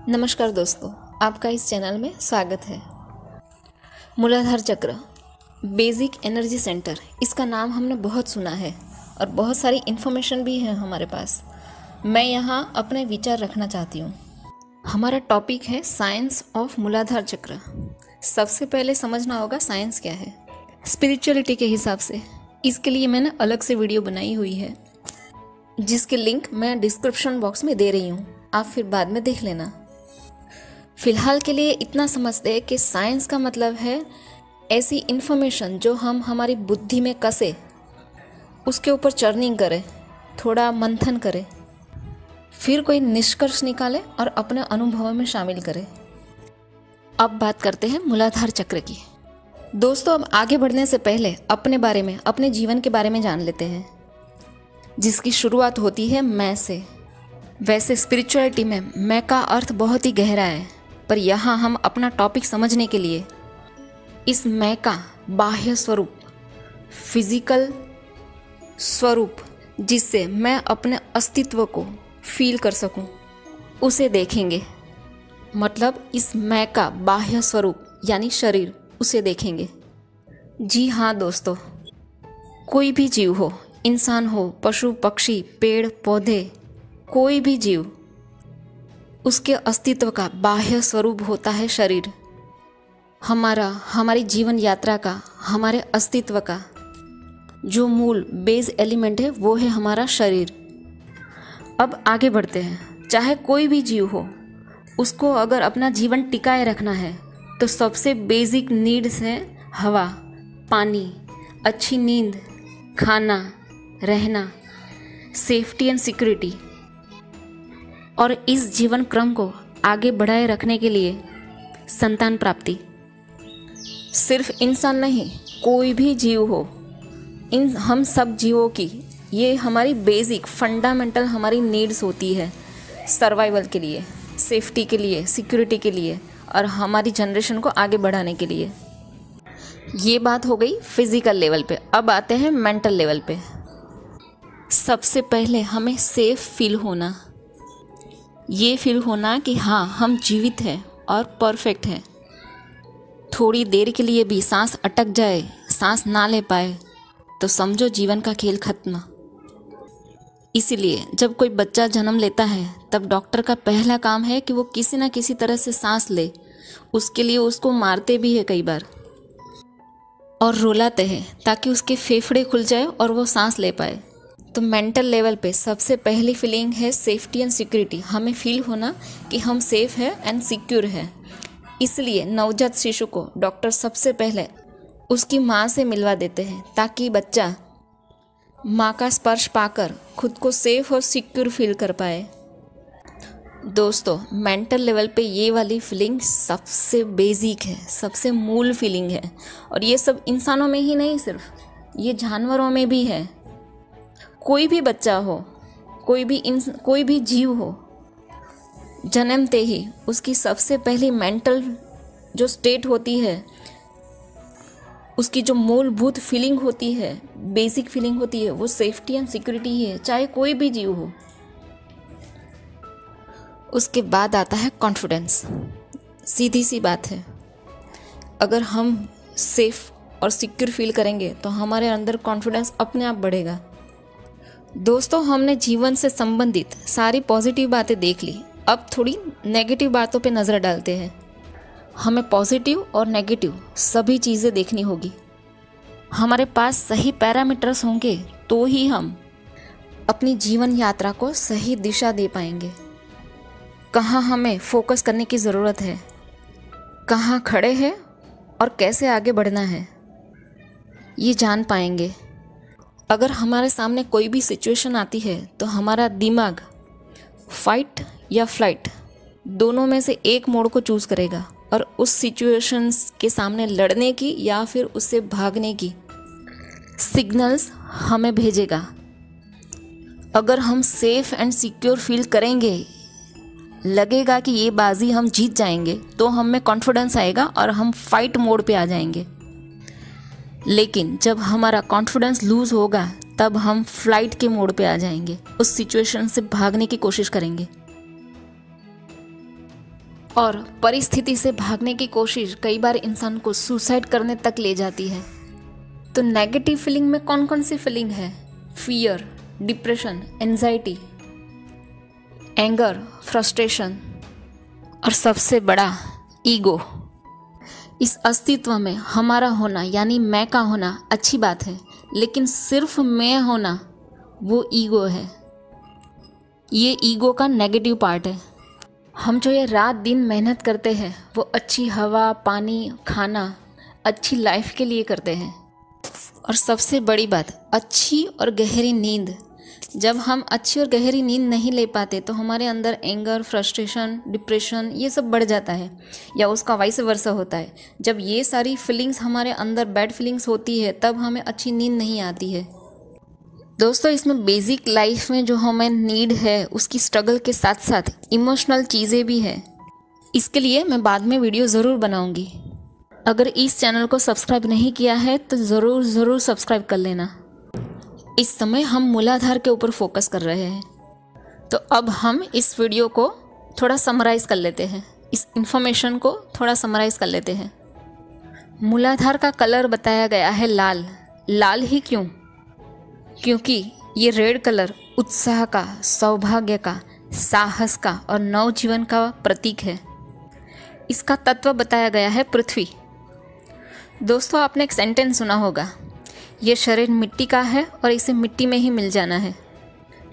नमस्कार दोस्तों, आपका इस चैनल में स्वागत है। मूलाधार चक्र, बेसिक एनर्जी सेंटर, इसका नाम हमने बहुत सुना है और बहुत सारी इन्फॉर्मेशन भी है हमारे पास। मैं यहाँ अपने विचार रखना चाहती हूँ। हमारा टॉपिक है साइंस ऑफ मूलाधार चक्र। सबसे पहले समझना होगा साइंस क्या है स्पिरिचुअलिटी के हिसाब से। इसके लिए मैंने अलग से वीडियो बनाई हुई है जिसके लिंक मैं डिस्क्रिप्शन बॉक्स में दे रही हूँ, आप फिर बाद में देख लेना। फिलहाल के लिए इतना समझते हैं कि साइंस का मतलब है ऐसी इन्फॉर्मेशन जो हम हमारी बुद्धि में कसे, उसके ऊपर चर्निंग करें, थोड़ा मंथन करें, फिर कोई निष्कर्ष निकाले और अपने अनुभवों में शामिल करें। अब बात करते हैं मूलाधार चक्र की। दोस्तों, अब आगे बढ़ने से पहले अपने बारे में, अपने जीवन के बारे में जान लेते हैं, जिसकी शुरुआत होती है मैं से। वैसे स्पिरिचुअलिटी में मैं का अर्थ बहुत ही गहरा है, पर यहाँ हम अपना टॉपिक समझने के लिए इस मैं का बाह्य स्वरूप, फिजिकल स्वरूप, जिससे मैं अपने अस्तित्व को फील कर सकूं, उसे देखेंगे। मतलब इस मैं का बाह्य स्वरूप यानी शरीर, उसे देखेंगे। जी हाँ दोस्तों, कोई भी जीव हो, इंसान हो, पशु पक्षी, पेड़ पौधे, कोई भी जीव, उसके अस्तित्व का बाह्य स्वरूप होता है शरीर। हमारी जीवन यात्रा का, हमारे अस्तित्व का जो मूल बेस एलिमेंट है वो है हमारा शरीर। अब आगे बढ़ते हैं। चाहे कोई भी जीव हो, उसको अगर अपना जीवन टिकाए रखना है तो सबसे बेसिक नीड्स हैं हवा, पानी, अच्छी नींद, खाना, रहना, सेफ्टी एंड सिक्योरिटी। और इस जीवन क्रम को आगे बढ़ाए रखने के लिए संतान प्राप्ति। सिर्फ इंसान नहीं, कोई भी जीव हो, इन हम सब जीवों की ये हमारी बेसिक फंडामेंटल हमारी नीड्स होती है सर्वाइवल के लिए, सेफ्टी के लिए, सिक्योरिटी के लिए और हमारी जनरेशन को आगे बढ़ाने के लिए। ये बात हो गई फिजिकल लेवल पे। अब आते हैं मेंटल लेवल पे। सबसे पहले हमें सेफ फील होना, ये फील होना कि हाँ, हम जीवित हैं और परफेक्ट हैं। थोड़ी देर के लिए भी सांस अटक जाए, सांस ना ले पाए, तो समझो जीवन का खेल खत्म। इसीलिए जब कोई बच्चा जन्म लेता है तब डॉक्टर का पहला काम है कि वो किसी ना किसी तरह से सांस ले। उसके लिए उसको मारते भी है कई बार और रुलाते हैं ताकि उसके फेफड़े खुल जाए और वो सांस ले पाए। तो मेंटल लेवल पे सबसे पहली फीलिंग है सेफ्टी एंड सिक्योरिटी। हमें फील होना कि हम सेफ है एंड सिक्योर है। इसलिए नवजात शिशु को डॉक्टर सबसे पहले उसकी माँ से मिलवा देते हैं ताकि बच्चा माँ का स्पर्श पाकर खुद को सेफ और सिक्योर फील कर पाए। दोस्तों, मेंटल लेवल पे ये वाली फीलिंग सबसे बेसिक है, सबसे मूल फीलिंग है। और ये सब इंसानों में ही नहीं, सिर्फ ये जानवरों में भी है। कोई भी बच्चा हो, कोई भी जीव हो, जन्मते ही उसकी सबसे पहली मेंटल जो स्टेट होती है, उसकी जो मूलभूत फीलिंग होती है, बेसिक फीलिंग होती है, वो सेफ्टी एंड सिक्योरिटी ही है, चाहे कोई भी जीव हो। उसके बाद आता है कॉन्फिडेंस। सीधी सी बात है, अगर हम सेफ और सिक्योर फील करेंगे तो हमारे अंदर कॉन्फिडेंस अपने आप बढ़ेगा। दोस्तों, हमने जीवन से संबंधित सारी पॉजिटिव बातें देख ली। अब थोड़ी नेगेटिव बातों पे नज़र डालते हैं। हमें पॉजिटिव और नेगेटिव सभी चीज़ें देखनी होगी। हमारे पास सही पैरामीटर्स होंगे तो ही हम अपनी जीवन यात्रा को सही दिशा दे पाएंगे। कहाँ हमें फोकस करने की ज़रूरत है, कहाँ खड़े हैं और कैसे आगे बढ़ना है, ये जान पाएंगे। अगर हमारे सामने कोई भी सिचुएशन आती है तो हमारा दिमाग फाइट या फ्लाइट दोनों में से एक मोड को चूज़ करेगा और उस सिचुएशंस के सामने लड़ने की या फिर उससे भागने की सिग्नल्स हमें भेजेगा। अगर हम सेफ एंड सिक्योर फील करेंगे, लगेगा कि ये बाजी हम जीत जाएंगे, तो हम में कॉन्फिडेंस आएगा और हम फाइट मोड पे आ जाएंगे। लेकिन जब हमारा कॉन्फिडेंस लूज होगा तब हम फ्लाइट के मोड पे आ जाएंगे, उस सिचुएशन से भागने की कोशिश करेंगे। और परिस्थिति से भागने की कोशिश कई बार इंसान को सुसाइड करने तक ले जाती है। तो नेगेटिव फीलिंग में कौन कौन सी फीलिंग है? Fear, depression, anxiety, anger, frustration और सबसे बड़ा ईगो। इस अस्तित्व में हमारा होना यानी मैं का होना अच्छी बात है, लेकिन सिर्फ मैं होना वो ईगो है। ये ईगो का नेगेटिव पार्ट है। हम जो ये रात दिन मेहनत करते हैं वो अच्छी हवा, पानी, खाना, अच्छी लाइफ के लिए करते हैं। और सबसे बड़ी बात, अच्छी और गहरी नींद। जब हम अच्छी और गहरी नींद नहीं ले पाते तो हमारे अंदर एंगर, फ्रस्ट्रेशन, डिप्रेशन ये सब बढ़ जाता है, या उसका वाइस वर्सा होता है। जब ये सारी फीलिंग्स हमारे अंदर बैड फीलिंग्स होती है तब हमें अच्छी नींद नहीं आती है। दोस्तों, इसमें बेसिक लाइफ में जो हमें नीड है उसकी स्ट्रगल के साथ साथ इमोशनल चीज़ें भी है। इसके लिए मैं बाद में वीडियो ज़रूर बनाऊंगी। अगर इस चैनल को सब्सक्राइब नहीं किया है तो ज़रूर सब्सक्राइब कर लेना। इस समय हम मूलाधार के ऊपर फोकस कर रहे हैं, तो अब हम इस वीडियो को थोड़ा समराइज़ कर लेते हैं, इस इंफॉर्मेशन को थोड़ा समराइज़ कर लेते हैं। मूलाधार का कलर बताया गया है लाल। लाल ही क्यों? क्योंकि ये रेड कलर उत्साह का, सौभाग्य का, साहस का और नवजीवन का प्रतीक है। इसका तत्व बताया गया है पृथ्वी। दोस्तों, आपने एक सेंटेंस सुना होगा, ये शरीर मिट्टी का है और इसे मिट्टी में ही मिल जाना है।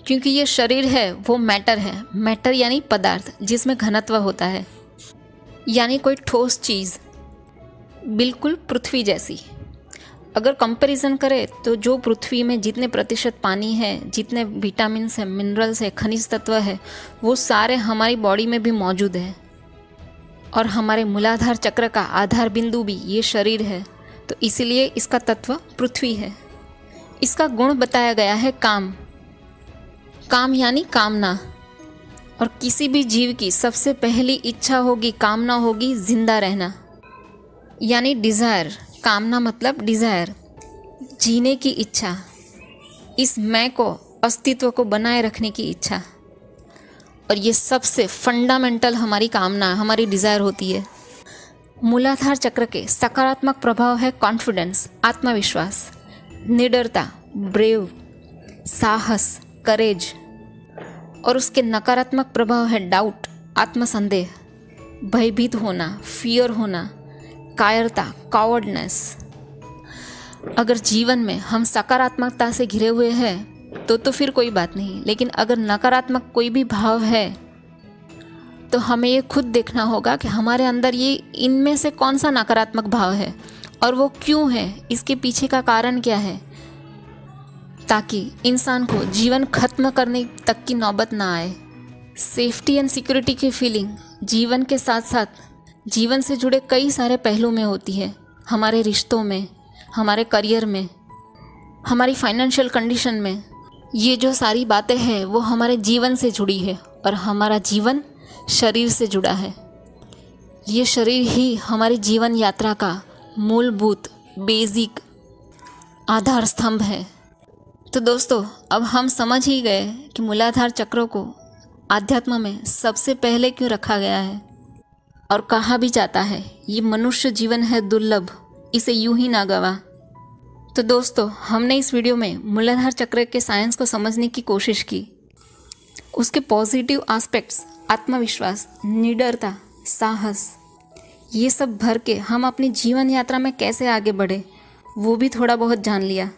क्योंकि ये शरीर है वो मैटर है। मैटर यानी पदार्थ जिसमें घनत्व होता है, यानी कोई ठोस चीज़, बिल्कुल पृथ्वी जैसी। अगर कंपैरिजन करें तो जो पृथ्वी में जितने प्रतिशत पानी है, जितने विटामिन्स हैं, मिनरल्स है, खनिज तत्व है, वो सारे हमारी बॉडी में भी मौजूद है। और हमारे मूलाधार चक्र का आधार बिंदु भी ये शरीर है, तो इसीलिए इसका तत्व पृथ्वी है। इसका गुण बताया गया है काम। काम यानी कामना। और किसी भी जीव की सबसे पहली इच्छा होगी, कामना होगी जिंदा रहना, यानी डिज़ायर। कामना मतलब डिज़ायर, जीने की इच्छा, इस मैं को, अस्तित्व को बनाए रखने की इच्छा। और ये सबसे फंडामेंटल हमारी कामना, हमारी डिज़ायर होती है। मूलाधार चक्र के सकारात्मक प्रभाव है कॉन्फिडेंस, आत्मविश्वास, निडरता, ब्रेव, साहस, करेज। और उसके नकारात्मक प्रभाव है डाउट, आत्मसंदेह, भयभीत होना, फियर होना, कायरता, कॉवर्डनेस। अगर जीवन में हम सकारात्मकता से घिरे हुए हैं तो फिर कोई बात नहीं, लेकिन अगर नकारात्मक कोई भी भाव है तो हमें ये खुद देखना होगा कि हमारे अंदर ये इनमें से कौन सा नकारात्मक भाव है और वो क्यों है, इसके पीछे का कारण क्या है, ताकि इंसान को जीवन खत्म करने तक की नौबत ना आए। सेफ्टी एंड सिक्योरिटी की फीलिंग जीवन के साथ साथ जीवन से जुड़े कई सारे पहलू में होती है। हमारे रिश्तों में, हमारे करियर में, हमारी फाइनेंशियल कंडीशन में। ये जो सारी बातें हैं वो हमारे जीवन से जुड़ी है और हमारा जीवन शरीर से जुड़ा है। ये शरीर ही हमारी जीवन यात्रा का मूलभूत, बेसिक आधार स्तंभ है। तो दोस्तों, अब हम समझ ही गए कि मूलाधार चक्रों को आध्यात्म में सबसे पहले क्यों रखा गया है और कहा भी जाता है ये मनुष्य जीवन है दुर्लभ, इसे यूं ही ना गवा। तो दोस्तों, हमने इस वीडियो में मूलाधार चक्र के साइंस को समझने की कोशिश की। उसके पॉजिटिव एस्पेक्ट्स, आत्मविश्वास, निडरता, साहस, ये सब भर के हम अपनी जीवन यात्रा में कैसे आगे बढ़े वो भी थोड़ा बहुत जान लिया।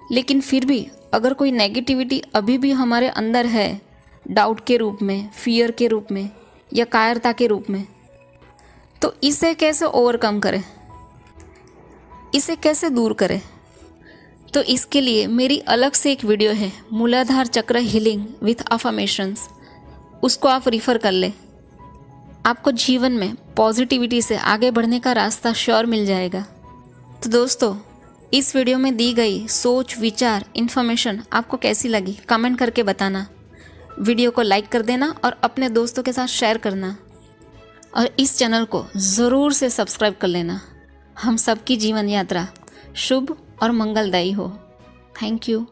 लेकिन फिर भी अगर कोई नेगेटिविटी अभी भी हमारे अंदर है, डाउट के रूप में, फियर के रूप में या कायरता के रूप में, तो इसे कैसे ओवरकम करें, इसे कैसे दूर करें? तो इसके लिए मेरी अलग से एक वीडियो है, मूलाधार चक्र हीलिंग विथ अफर्मेशंस। उसको आप रिफ़र कर ले। आपको जीवन में पॉजिटिविटी से आगे बढ़ने का रास्ता श्योर मिल जाएगा। तो दोस्तों, इस वीडियो में दी गई सोच, विचार, इन्फॉर्मेशन आपको कैसी लगी कमेंट करके बताना। वीडियो को लाइक कर देना और अपने दोस्तों के साथ शेयर करना, और इस चैनल को ज़रूर से सब्सक्राइब कर लेना। हम सबकी जीवन यात्रा शुभ और मंगलदायी हो। Thank you.